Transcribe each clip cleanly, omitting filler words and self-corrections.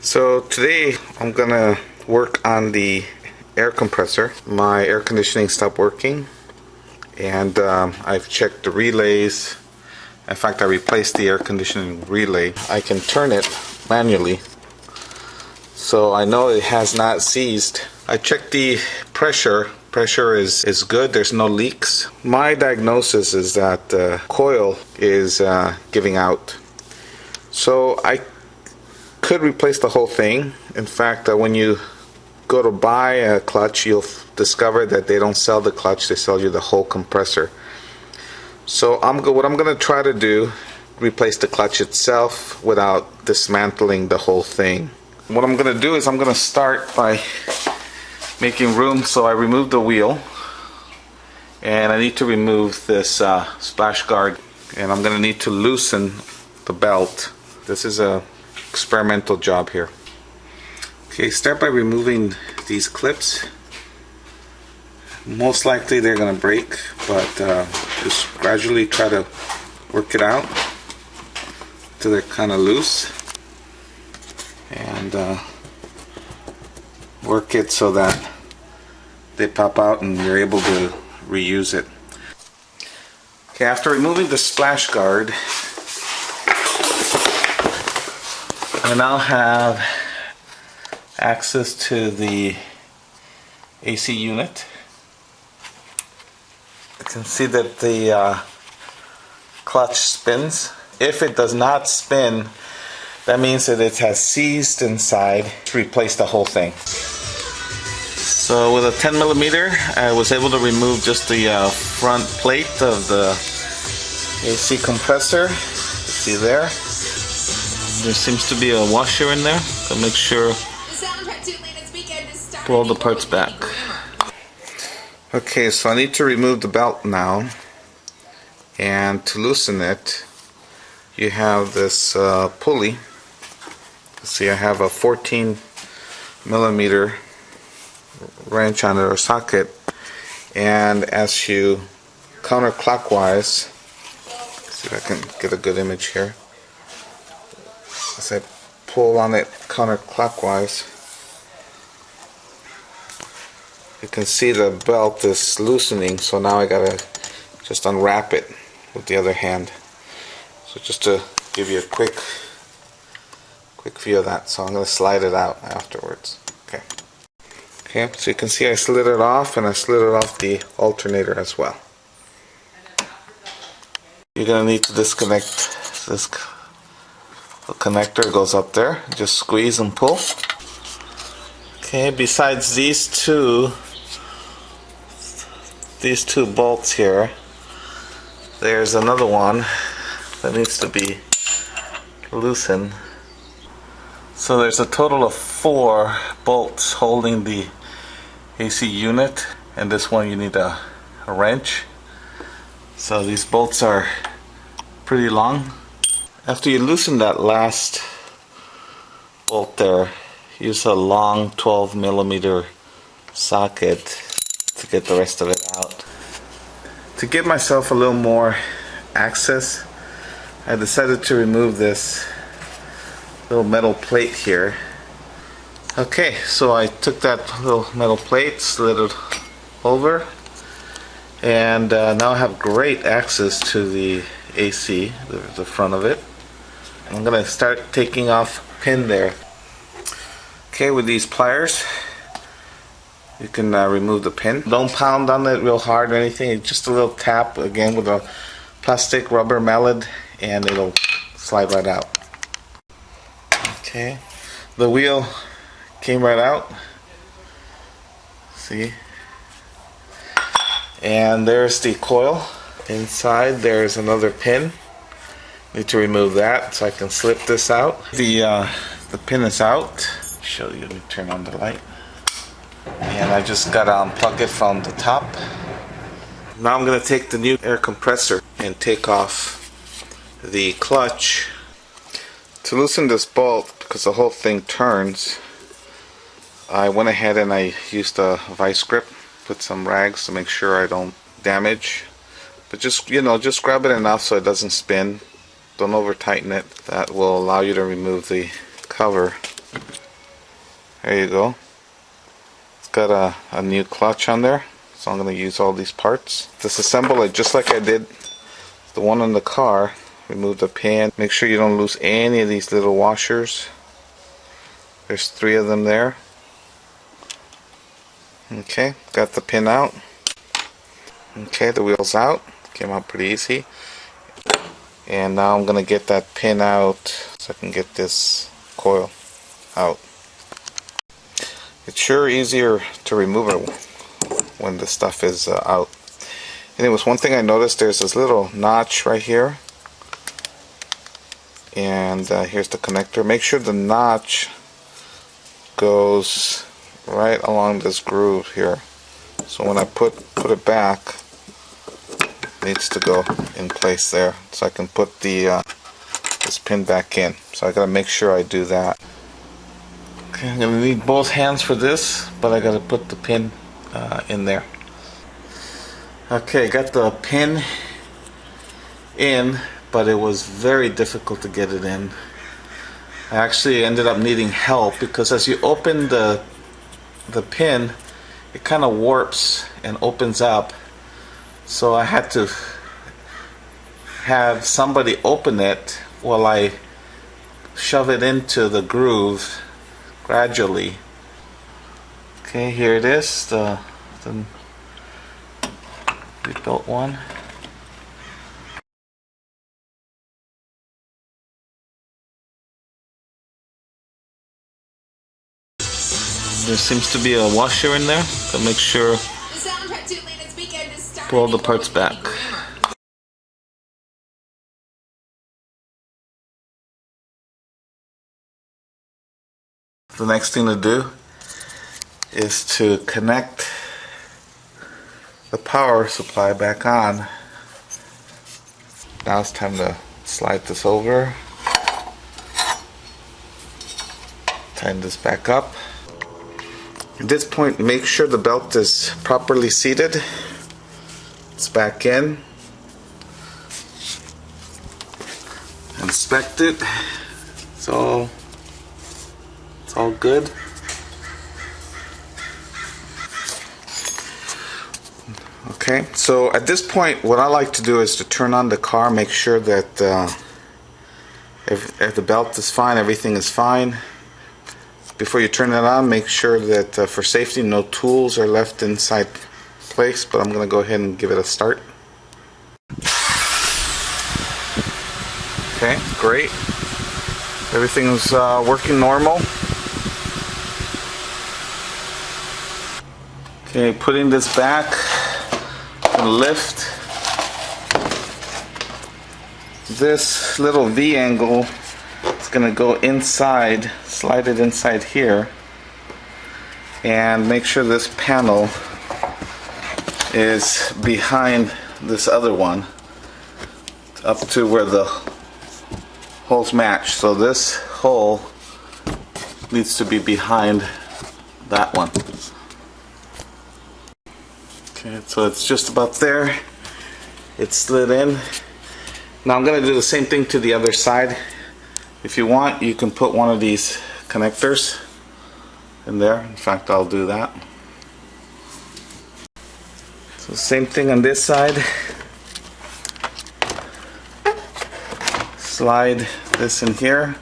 So today I'm gonna work on the air compressor. My air conditioning stopped working, and I've checked the relays. In fact, I replaced the air conditioning relay. I can turn it manually, so I know it has not seized. I checked the pressure. Pressure is good. There's no leaks. My diagnosis is that the coil is giving out. So I could replace the whole thing. In fact, when you go to buy a clutch, you'll discover that they don't sell the clutch, they sell you the whole compressor. So what I'm going to try to do, replace the clutch itself without dismantling the whole thing. What I'm going to do is I'm going to start by making room. So I removed the wheel, and I need to remove this splash guard, and I'm going to need to loosen the belt. This is a experimental job here. Okay, start by removing these clips. Most likely they're going to break, but just gradually try to work it out until they're kind of loose, and work it so that they pop out and you're able to reuse it. Okay, after removing the splash guard, I now have access to the AC unit. You can see that the clutch spins. If it does not spin, that means that it has seized inside. To replace the whole thing. So with a 10mm, I was able to remove just the front plate of the AC compressor. See there? There seems to be a washer in there, so make sure pull the parts back. Okay, so I need to remove the belt now, and to loosen it, you have this pulley. See, I have a 14mm wrench on it, or socket, and as you counterclockwise, see if I can get a good image here. As I pull on it counterclockwise, you can see the belt is loosening, so now I gotta just unwrap it with the other hand. So just to give you a quick view of that, so I'm gonna slide it out afterwards. Okay, so you can see I slid it off, and I slid it off the alternator as well. You're gonna need to disconnect this. The connector goes up there. Just squeeze and pull. Okay, besides these two bolts here, there's another one that needs to be loosened. So there's a total of 4 bolts holding the AC unit, and this one you need a wrench. So these bolts are pretty long. After you loosen that last bolt there, use a long 12mm socket to get the rest of it out. To give myself a little more access, I decided to remove this little metal plate here. Okay, so I took that little metal plate, slid it over, and now I have great access to the AC, the front of it. I'm going to start taking off a pin there. Okay, with these pliers you can remove the pin. Don't pound on it real hard or anything, it's just a little tap, again with a plastic rubber mallet, and it'll slide right out. Okay, the wheel came right out, see, and there's the coil. Inside there's another pin. Need to remove that so I can slip this out. The pin is out. Show you. Let me turn on the light. And I just got to unplug it from the top. Now I'm going to take the new air compressor and take off the clutch. To loosen this bolt, because the whole thing turns, I went ahead and I used a vice grip. Put some rags to make sure I don't damage. But just grab it enough so it doesn't spin. Don't over tighten it. That will allow you to remove the cover. There you go. It's got a new clutch on there, so I'm going to use all these parts. Disassemble it just like I did the one on the car. Remove the pin. Make sure you don't lose any of these little washers. There's 3 of them there. Okay, got the pin out. Okay, the wheel's out. Came out pretty easy. And now I'm going to get that pin out so I can get this coil out. It's sure easier to remove it when the stuff is out. Anyways, one thing I noticed, there's this little notch right here. And here's the connector. Make sure the notch goes right along this groove here. So when I put it back, it needs to go in place there. So I can put the this pin back in. So I gotta make sure I do that. Okay, I'm gonna need both hands for this, but I gotta put the pin in there. Okay, got the pin in, but it was very difficult to get it in. I actually ended up needing help because as you open the pin, it kind of warps and opens up. So I had to have somebody open it while I shove it into the groove gradually. Okay, here it is, the rebuilt one. There seems to be a washer in there, so make sure pull all the parts back. The next thing to do is to connect the power supply back on. Now it's time to slide this over, tighten this back up. At this point, make sure the belt is properly seated. It's back in. Inspect it. It's all good. Okay, so at this point what I like to do is to turn on the car, make sure that if the belt is fine, everything is fine. Before you turn it on, make sure that for safety no tools are left inside place, but I'm going to go ahead and give it a start. Okay, great. Everything is working normal. Okay, putting this back, and lift this little V angle. It's going to go inside, slide it inside here, and make sure this panel is behind this other one up to where the holes match. So this hole needs to be behind that one. Okay, so it's just about there. It's slid in. Now I'm going to do the same thing to the other side. If you want, you can put one of these connectors in there. In fact, I'll do that. So same thing on this side. Slide this in here.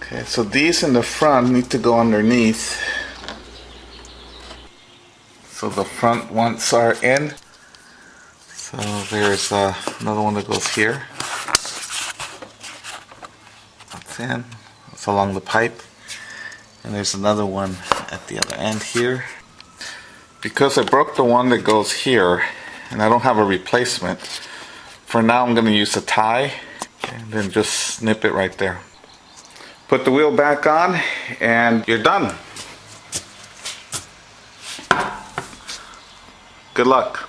Okay, so these in the front need to go underneath. So the front ones are in. So there's another one that goes here. That's in. It's along the pipe. And there's another one at the other end here. Because I broke the one that goes here, and I don't have a replacement, for now I'm going to use a tie and then just snip it right there. Put the wheel back on and you're done. Good luck.